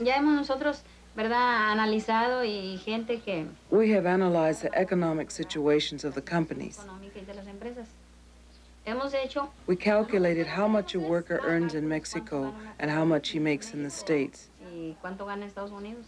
Ya hemos nosotros, ¿verdad?, analizado y gente que... We have analyzed the economic situations of the companies. Económica y de las empresas. Hemos hecho... We calculated how much a worker earns in Mexico and how much he makes in the States. Y cuánto gana en Estados Unidos.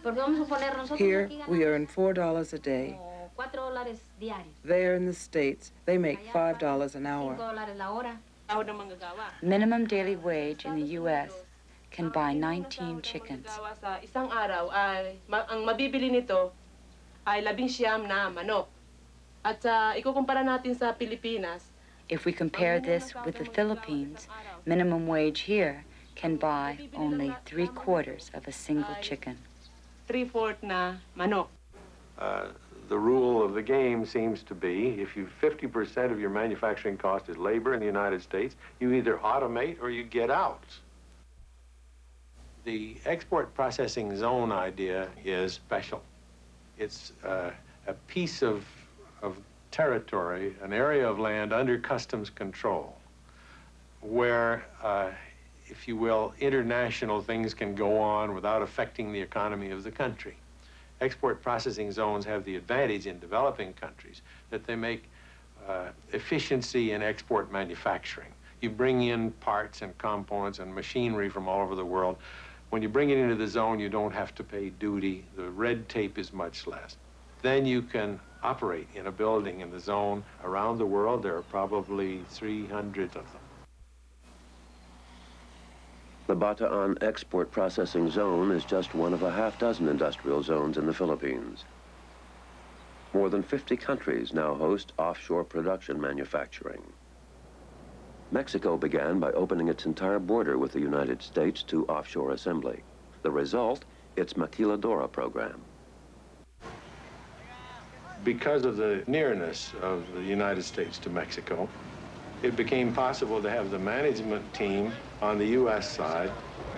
Porque vamos a suponer nosotros Here, aquí we earn $4 a day. $4 diarios. There in the States, they make $5 an hour. $5 la hora. Minimum daily wage in the U.S. can buy 19 chickens. Sa isang araw ay ang mabibili nito ay 19 na manok. At ikukumpara natin sa Pilipinas. If we compare this with the Philippines, minimum wage here can buy only 3/4 of a single chicken. 3/4 na manok. The rule of the game seems to be if 50% of your manufacturing cost is labor in the United States, you either automate or you get out. The export processing zone idea is special. It's a piece of territory, an area of land under customs control, where, if you will, international things can go on without affecting the economy of the country. Export processing zones have the advantage in developing countries that they make efficiency in export manufacturing. You bring in parts and components and machinery from all over the world. When you bring it into the zone, you don't have to pay duty. The red tape is much less. Then you can operate in a building in the zone around the world. There are probably 300 of them. The Bataan Export Processing Zone is just one of a half-dozen industrial zones in the Philippines. More than 50 countries now host offshore production manufacturing. Mexico began by opening its entire border with the United States to offshore assembly. The result, its Maquiladora program. Because of the nearness of the United States to Mexico, it became possible to have the management team on the U.S. side,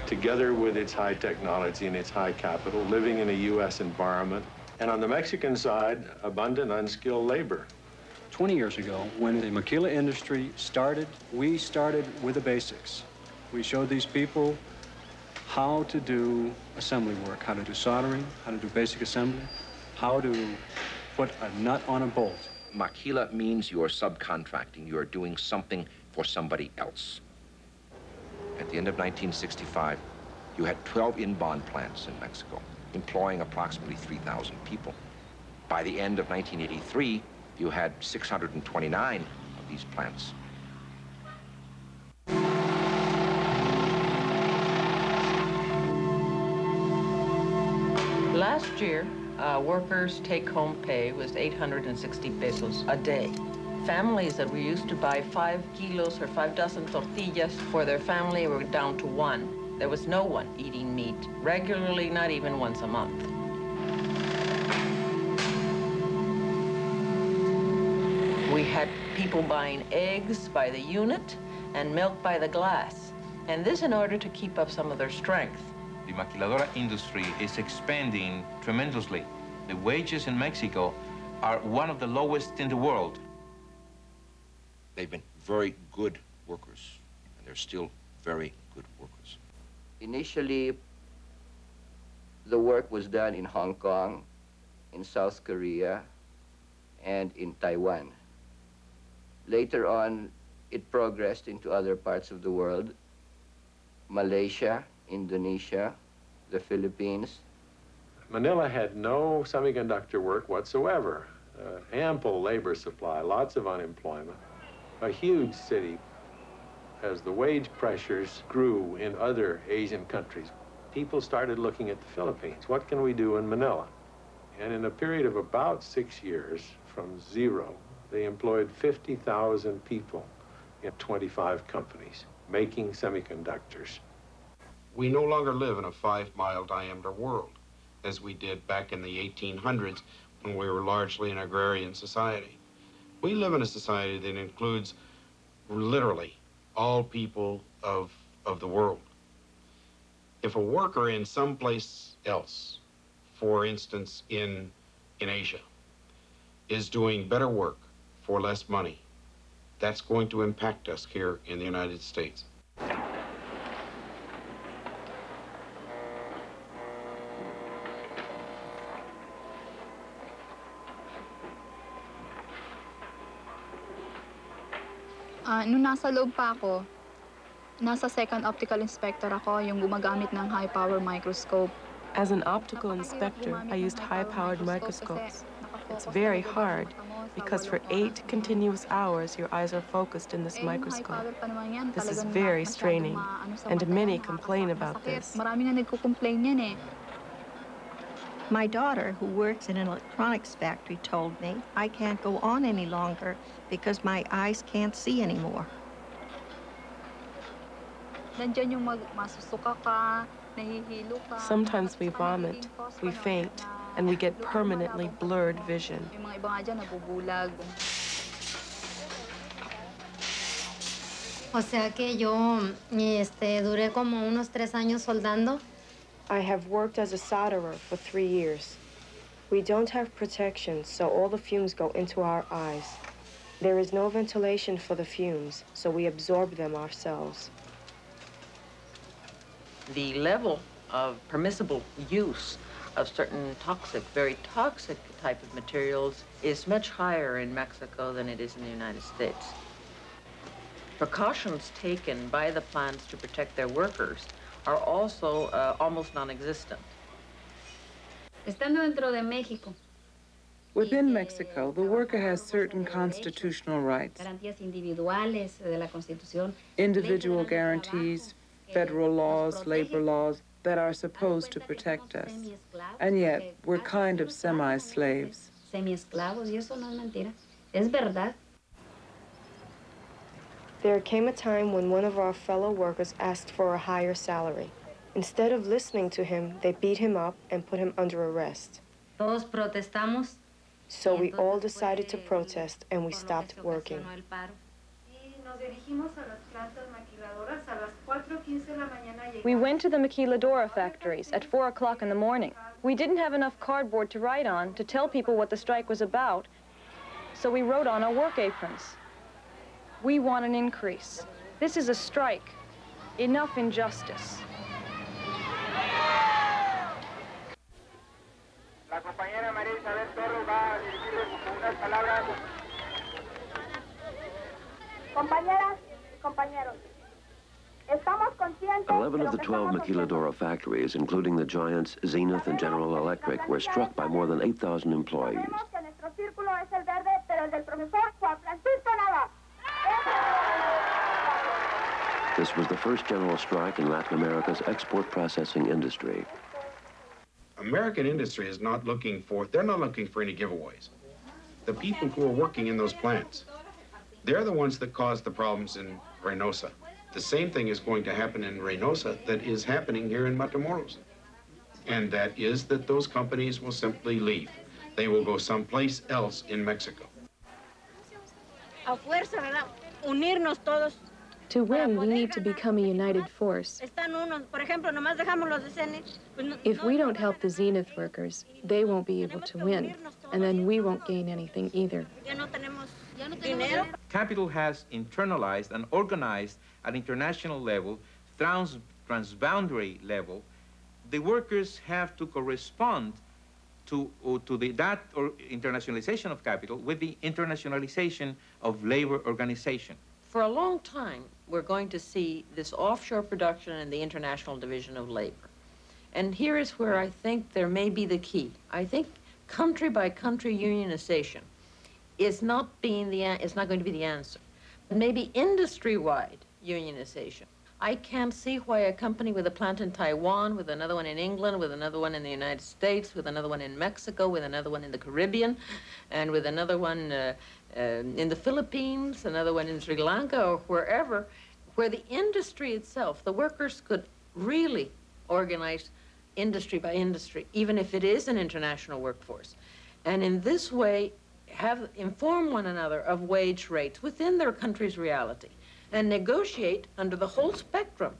together with its high technology and its high capital, living in a U.S. environment, and on the Mexican side, abundant unskilled labor. 20 years ago, when the maquila industry started, we started with the basics. We showed these people how to do assembly work, how to do soldering, how to do basic assembly, how to put a nut on a bolt. Maquila means you're subcontracting. You're doing something for somebody else. At the end of 1965, you had 12 in-bond plants in Mexico, employing approximately 3,000 people. By the end of 1983, you had 629 of these plants. Last year, workers' take-home pay was 860 pesos a day. Families that were used to buy 5 kilos or 5 dozen tortillas for their family were down to 1. There was no one eating meat regularly, not even once a month. We had people buying eggs by the unit and milk by the glass, and this in order to keep up some of their strength. The maquiladora industry is expanding tremendously. The wages in Mexico are one of the lowest in the world. They've been very good workers, and they're still very good workers. Initially, the work was done in Hong Kong, in South Korea, and in Taiwan. Later on, it progressed into other parts of the world: Malaysia, Indonesia, the Philippines. Manila had no semiconductor work whatsoever. Ample labor supply, lots of unemployment. A huge city. As the wage pressures grew in other Asian countries, people started looking at the Philippines. What can we do in Manila? And in a period of about 6 years, from zero, they employed 50,000 people in 25 companies making semiconductors. We no longer live in a 5-mile diameter world, as we did back in the 1800s when we were largely an agrarian society. We live in a society that includes literally all people of the world. If a worker in some place else, for instance in Asia, is doing better work for less money, that's going to impact us here in the United States. Nung nasa loob pa ako, nasa second optical inspector ako, yung gumagamit ng high-power microscope. As an optical inspector, I used high-powered microscopes. It's very hard because for 8 continuous hours, your eyes are focused in this microscope. This is very straining, and many complain about this. My daughter, who works in an electronics factory, told me I can't go on any longer because my eyes can't see anymore. Sometimes we vomit, we faint, and we get permanently blurred vision. O sea que yo duré como unos 3 años soldando. I have worked as a solderer for 3 years. We don't have protection, so all the fumes go into our eyes. There is no ventilation for the fumes, so we absorb them ourselves. The level of permissible use of certain toxic, very toxic type of materials is much higher in Mexico than it is in the United States. Precautions taken by the plants to protect their workers are also almost non-existent. Estando dentro de México. Within Mexico, the worker has certain constitutional rights. Individual guarantees, federal laws, labor laws that are supposed to protect us. And yet, we're kind of semi-slaves. Semi-esclavos, y eso no es mentira. Es verdad. There came a time when one of our fellow workers asked for a higher salary. Instead of listening to him, they beat him up and put him under arrest. Todos protestamos. So we all decided to protest and we stopped working. We went to the maquiladora factories at 4 o'clock in the morning. We didn't have enough cardboard to write on to tell people what the strike was about, so we wrote on our work aprons. We want an increase. This is a strike. Enough injustice. La compañera María Isabel Torres va a dirigirles unas palabras. Compañeras y compañeros, estamos conscientes. 11 of the 12 maquiladora factories, including the giants Zenith and General Electric, were struck by more than 8,000 employees. Nuestro círculo es el verde, pero el del profesor Juan Francisco Nava. This was the first general strike in Latin America's export processing industry. American industry is not looking for, they're not looking for any giveaways. The people who are working in those plants, they're the ones that caused the problems in Reynosa. The same thing is going to happen in Reynosa that is happening here in Matamoros. And that is that those companies will simply leave. They will go someplace else in Mexico. A fuerza, ¿verdad? Unirnos todos. To win, we need to become a united force. If we don't help the Zenith workers, they won't be able to win, and then we won't gain anything either. Capital has internalized and organized at international level, transboundary level. The workers have to correspond to that internationalization of capital with the internationalization of labor organization. For a long time, we're going to see this offshore production and the international division of labor. And here is where I think there may be the key. I think country by country unionization is not going to be the answer. Maybe industry-wide unionization. I can't see why a company with a plant in Taiwan, with another one in England, with another one in the United States, with another one in Mexico, with another one in the Caribbean, and with another one in the Philippines, another one in Sri Lanka, or wherever, where the industry itself, the workers could really organize industry by industry, even if it is an international workforce. And in this way, inform one another of wage rates within their country's reality and negotiate under the whole spectrum